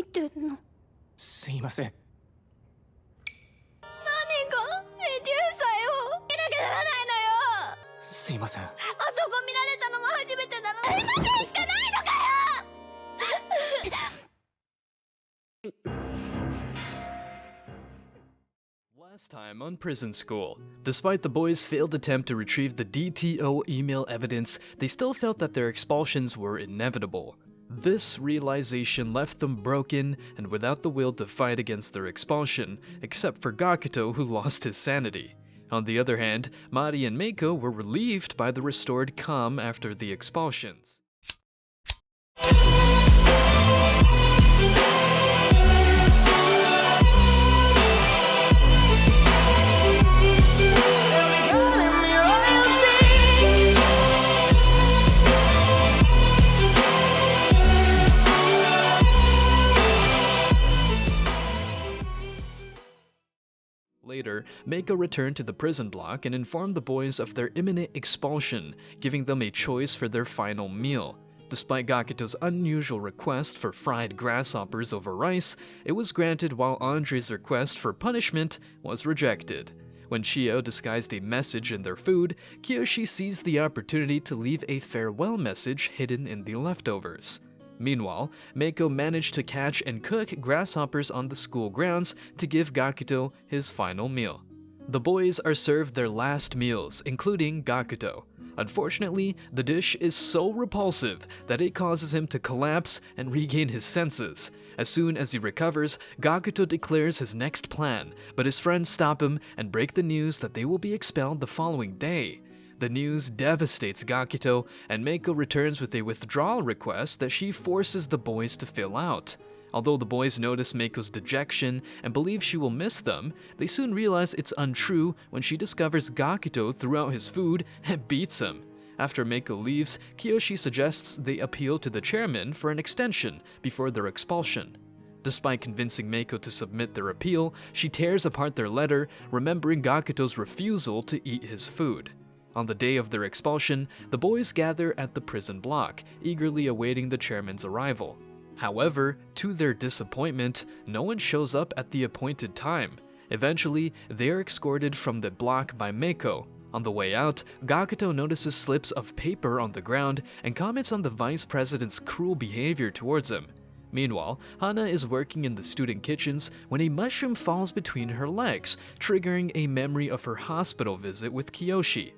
見てんの。すいません。何がレデューサーを見なきゃならないのよ。すいません。あそこ見られたのも初めてなのに今回しかないのかよ。Last time on Prison School, despite the boys' failed attempt to retrieve the DTO email evidence, they still felt that their expulsions were inevitable. This realization left them broken and without the will to fight against their expulsion, except for Gakuto, who lost his sanity. On the other hand, Mari and Meiko were relieved by the restored calm after the expulsions. Later, Meiko returned to the prison block and informed the boys of their imminent expulsion, giving them a choice for their final meal. Despite Gakuto's unusual request for fried grasshoppers over rice, it was granted while Andre's request for punishment was rejected. When Chio disguised a message in their food, Kiyoshi seized the opportunity to leave a farewell message hidden in the leftovers. Meanwhile, Meiko managed to catch and cook grasshoppers on the school grounds to give Gakuto his final meal. The boys are served their last meals, including Gakuto. Unfortunately, the dish is so repulsive that it causes him to collapse and regain his senses. As soon as he recovers, Gakuto declares his next plan, but his friends stop him and break the news that they will be expelled the following day. The news devastates Gakuto, and Meiko returns with a withdrawal request that she forces the boys to fill out. Although the boys notice Meiko's dejection and believe she will miss them, they soon realize it's untrue when she discovers Gakuto threw out his food and beats him. After Meiko leaves, Kiyoshi suggests they appeal to the chairman for an extension before their expulsion. Despite convincing Meiko to submit their appeal, she tears apart their letter, remembering Gakuto's refusal to eat his food. On the day of their expulsion, the boys gather at the prison block, eagerly awaiting the chairman's arrival. However, to their disappointment, no one shows up at the appointed time. Eventually, they are escorted from the block by Meiko. On the way out, Gakuto notices slips of paper on the ground and comments on the vice president's cruel behavior towards him. Meanwhile, Hana is working in the student kitchens when a mushroom falls between her legs, triggering a memory of her hospital visit with Kiyoshi.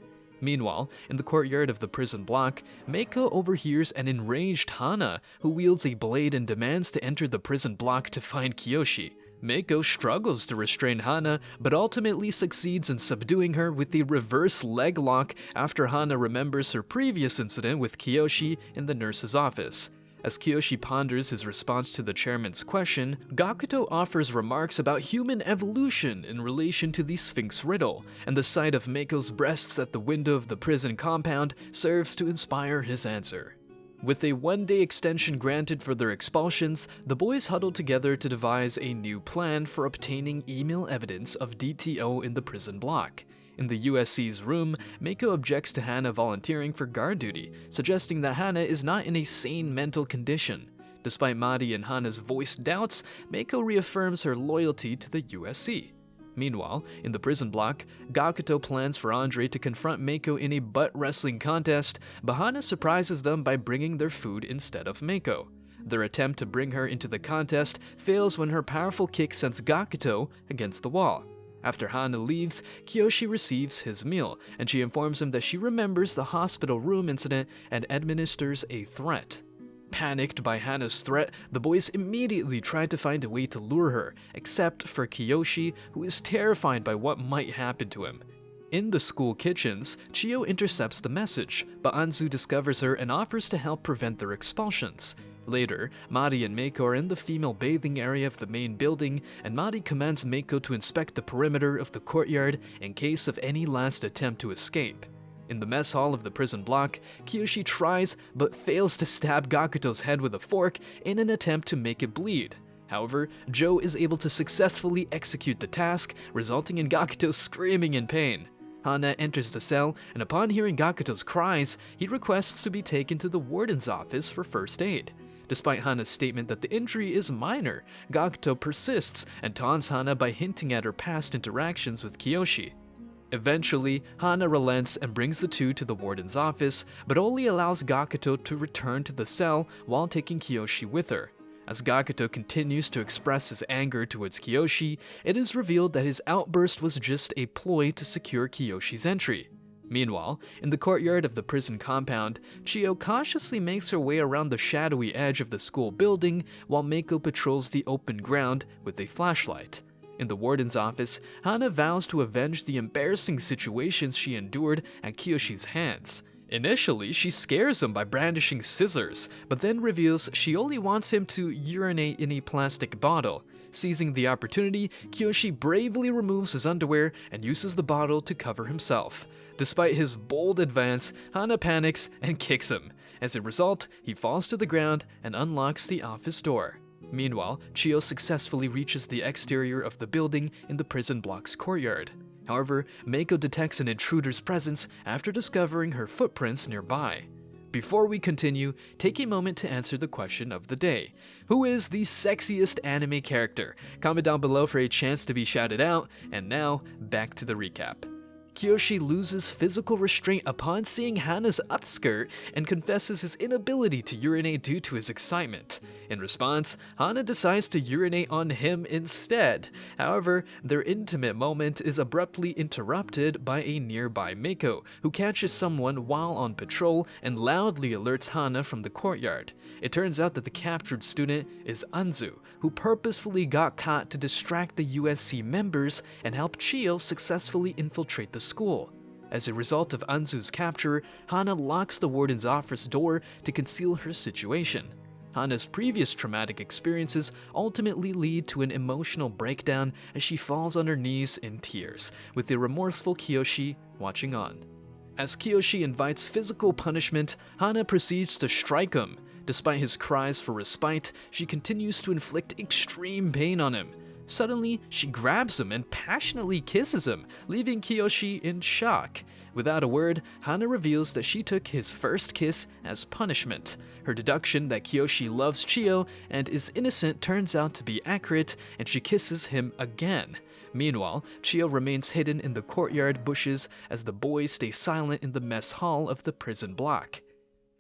Meanwhile, in the courtyard of the prison block, Meiko overhears an enraged Hana, who wields a blade and demands to enter the prison block to find Kiyoshi. Meiko struggles to restrain Hana, but ultimately succeeds in subduing her with a reverse leg lock after Hana remembers her previous incident with Kiyoshi in the nurse's office. As Kiyoshi ponders his response to the chairman's question, Gakuto offers remarks about human evolution in relation to the Sphinx riddle, and the sight of Meiko's breasts at the window of the prison compound serves to inspire his answer. With a one-day extension granted for their expulsions, the boys huddle together to devise a new plan for obtaining email evidence of DTO in the prison block. In the USC's room, Meiko objects to Hana volunteering for guard duty, suggesting that Hana is not in a sane mental condition. Despite Mari and Hana's voiced doubts, Meiko reaffirms her loyalty to the USC. Meanwhile, in the prison block, Gakuto plans for Andre to confront Meiko in a butt wrestling contest, but Hana surprises them by bringing their food instead of Meiko. Their attempt to bring her into the contest fails when her powerful kick sends Gakuto against the wall. After Hana leaves, Kiyoshi receives his meal, and she informs him that she remembers the hospital room incident and administers a threat. Panicked by Hana's threat, the boys immediately try to find a way to lure her, except for Kiyoshi, who is terrified by what might happen to him. In the school kitchens, Chio intercepts the message, but Anzu discovers her and offers to help prevent their expulsions. Later, Mari and Meiko are in the female bathing area of the main building, and Mari commands Meiko to inspect the perimeter of the courtyard in case of any last attempt to escape. In the mess hall of the prison block, Kiyoshi tries but fails to stab Gakuto's head with a fork in an attempt to make it bleed. However, Joe is able to successfully execute the task, resulting in Gakuto screaming in pain. Hana enters the cell, and upon hearing Gakuto's cries, he requests to be taken to the warden's office for first aid. Despite Hana's statement that the injury is minor, Gakuto persists and taunts Hana by hinting at her past interactions with Kiyoshi. Eventually, Hana relents and brings the two to the warden's office, but only allows Gakuto to return to the cell while taking Kiyoshi with her. As Gakuto continues to express his anger towards Kiyoshi, it is revealed that his outburst was just a ploy to secure Kiyoshi's entry. Meanwhile, in the courtyard of the prison compound, Chiyo cautiously makes her way around the shadowy edge of the school building while Meiko patrols the open ground with a flashlight. In the warden's office, Hana vows to avenge the embarrassing situations she endured at Kiyoshi's hands. Initially, she scares him by brandishing scissors, but then reveals she only wants him to urinate in a plastic bottle. Seizing the opportunity, Kiyoshi bravely removes his underwear and uses the bottle to cover himself. Despite his bold advance, Hana panics and kicks him. As a result, he falls to the ground and unlocks the office door. Meanwhile, Chiyo successfully reaches the exterior of the building in the prison block's courtyard. However, Meiko detects an intruder's presence after discovering her footprints nearby. Before we continue, take a moment to answer the question of the day. Who is the sexiest anime character? Comment down below for a chance to be shouted out, and now, back to the recap. Kiyoshi loses physical restraint upon seeing Hana's upskirt and confesses his inability to urinate due to his excitement. In response, Hana decides to urinate on him instead. However, their intimate moment is abruptly interrupted by a nearby Meiko, who catches someone while on patrol and loudly alerts Hana from the courtyard. It turns out that the captured student is Anzu, who purposefully got caught to distract the USC members and help Chiyo successfully infiltrate the school. As a result of Anzu's capture, Hana locks the warden's office door to conceal her situation. Hana's previous traumatic experiences ultimately lead to an emotional breakdown as she falls on her knees in tears, with the remorseful Kiyoshi watching on. As Kiyoshi invites physical punishment, Hana proceeds to strike him. Despite his cries for respite, she continues to inflict extreme pain on him. Suddenly, she grabs him and passionately kisses him, leaving Kiyoshi in shock. Without a word, Hana reveals that she took his first kiss as punishment. Her deduction that Kiyoshi loves Chiyo and is innocent turns out to be accurate, and she kisses him again. Meanwhile, Chiyo remains hidden in the courtyard bushes as the boys stay silent in the mess hall of the prison block.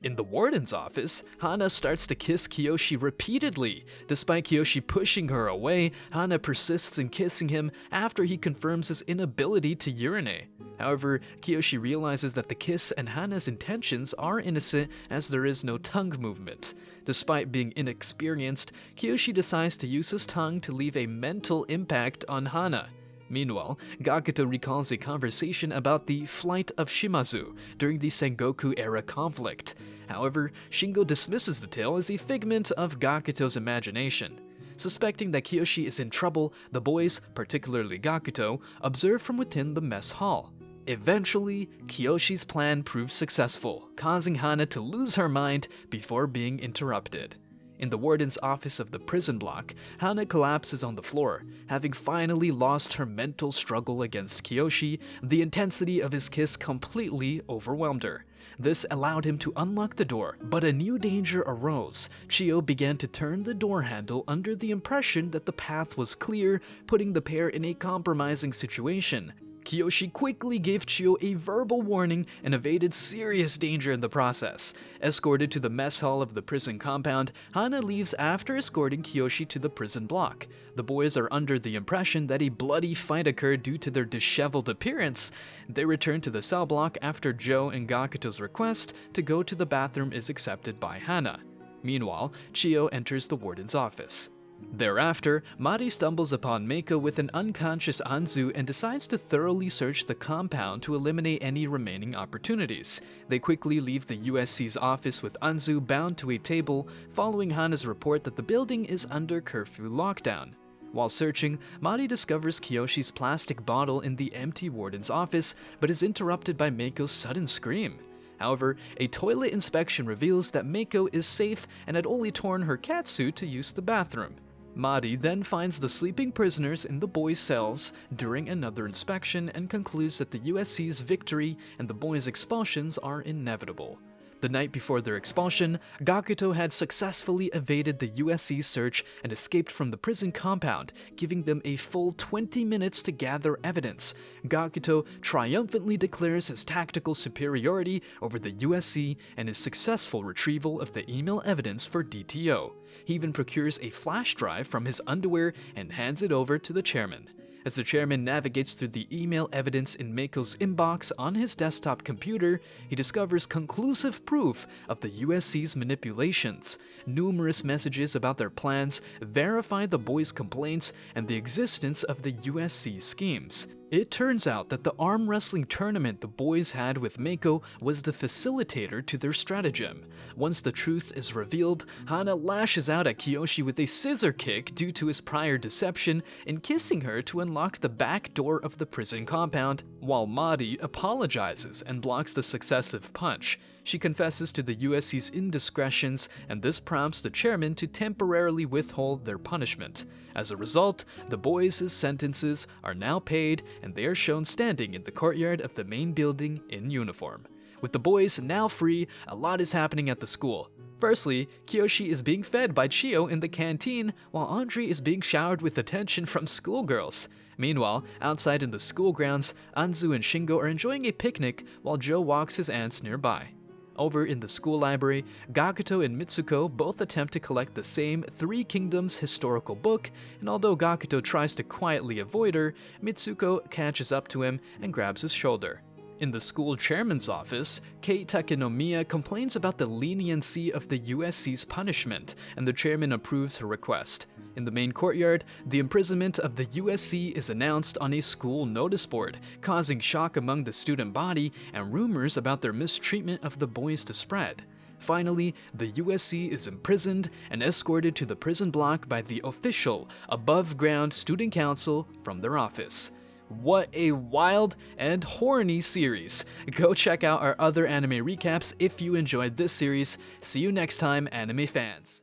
In the warden's office, Hana starts to kiss Kiyoshi repeatedly. Despite Kiyoshi pushing her away, Hana persists in kissing him after he confirms his inability to urinate. However, Kiyoshi realizes that the kiss and Hana's intentions are innocent as there is no tongue movement. Despite being inexperienced, Kiyoshi decides to use his tongue to leave a mental impact on Hana. Meanwhile, Gakuto recalls a conversation about the flight of Shimazu during the Sengoku-era conflict. However, Shingo dismisses the tale as a figment of Gakuto's imagination. Suspecting that Kiyoshi is in trouble, the boys, particularly Gakuto, observe from within the mess hall. Eventually, Kiyoshi's plan proves successful, causing Hana to lose her mind before being interrupted. In the warden's office of the prison block, Hana collapses on the floor. Having finally lost her mental struggle against Kiyoshi, the intensity of his kiss completely overwhelmed her. This allowed him to unlock the door, but a new danger arose. Chiyo began to turn the door handle under the impression that the path was clear, putting the pair in a compromising situation. Kiyoshi quickly gave Chiyo a verbal warning and evaded serious danger in the process. Escorted to the mess hall of the prison compound, Hana leaves after escorting Kiyoshi to the prison block. The boys are under the impression that a bloody fight occurred due to their disheveled appearance. They return to the cell block after Joe and Gakuto's request to go to the bathroom is accepted by Hana. Meanwhile, Chiyo enters the warden's office. Thereafter, Mari stumbles upon Meiko with an unconscious Anzu and decides to thoroughly search the compound to eliminate any remaining opportunities. They quickly leave the USC's office with Anzu bound to a table, following Hana's report that the building is under curfew lockdown. While searching, Mari discovers Kiyoshi's plastic bottle in the empty warden's office, but is interrupted by Meiko's sudden scream. However, a toilet inspection reveals that Meiko is safe and had only torn her catsuit to use the bathroom. Mari then finds the sleeping prisoners in the boys' cells during another inspection and concludes that the USC's victory and the boys' expulsions are inevitable. The night before their expulsion, Gakuto had successfully evaded the USC search and escaped from the prison compound, giving them a full 20 minutes to gather evidence. Gakuto triumphantly declares his tactical superiority over the USC and his successful retrieval of the email evidence for DTO. He even procures a flash drive from his underwear and hands it over to the chairman. As the chairman navigates through the email evidence in Meiko's inbox on his desktop computer, he discovers conclusive proof of the USC's manipulations. Numerous messages about their plans verify the boys' complaints and the existence of the USC schemes. It turns out that the arm wrestling tournament the boys had with Meiko was the facilitator to their stratagem. Once the truth is revealed, Hana lashes out at Kiyoshi with a scissor kick due to his prior deception in kissing her to unlock the back door of the prison compound, while Mari apologizes and blocks the successive punch. She confesses to the USC's indiscretions, and this prompts the chairman to temporarily withhold their punishment. As a result, the boys' sentences are now paid, and they are shown standing in the courtyard of the main building in uniform. With the boys now free, a lot is happening at the school. Firstly, Kiyoshi is being fed by Chiyo in the canteen, while Andre is being showered with attention from schoolgirls. Meanwhile, outside in the school grounds, Anzu and Shingo are enjoying a picnic while Joe walks his aunts nearby. Over in the school library, Gakuto and Mitsuko both attempt to collect the same Three Kingdoms historical book, and although Gakuto tries to quietly avoid her, Mitsuko catches up to him and grabs his shoulder. In the school chairman's office, Kei Takenomiya complains about the leniency of the USC's punishment, and the chairman approves her request. In the main courtyard, the imprisonment of the USC is announced on a school notice board, causing shock among the student body and rumors about their mistreatment of the boys to spread. Finally, the USC is imprisoned and escorted to the prison block by the official, above-ground student council from their office. What a wild and horny series! Go check out our other anime recaps if you enjoyed this series. See you next time, anime fans!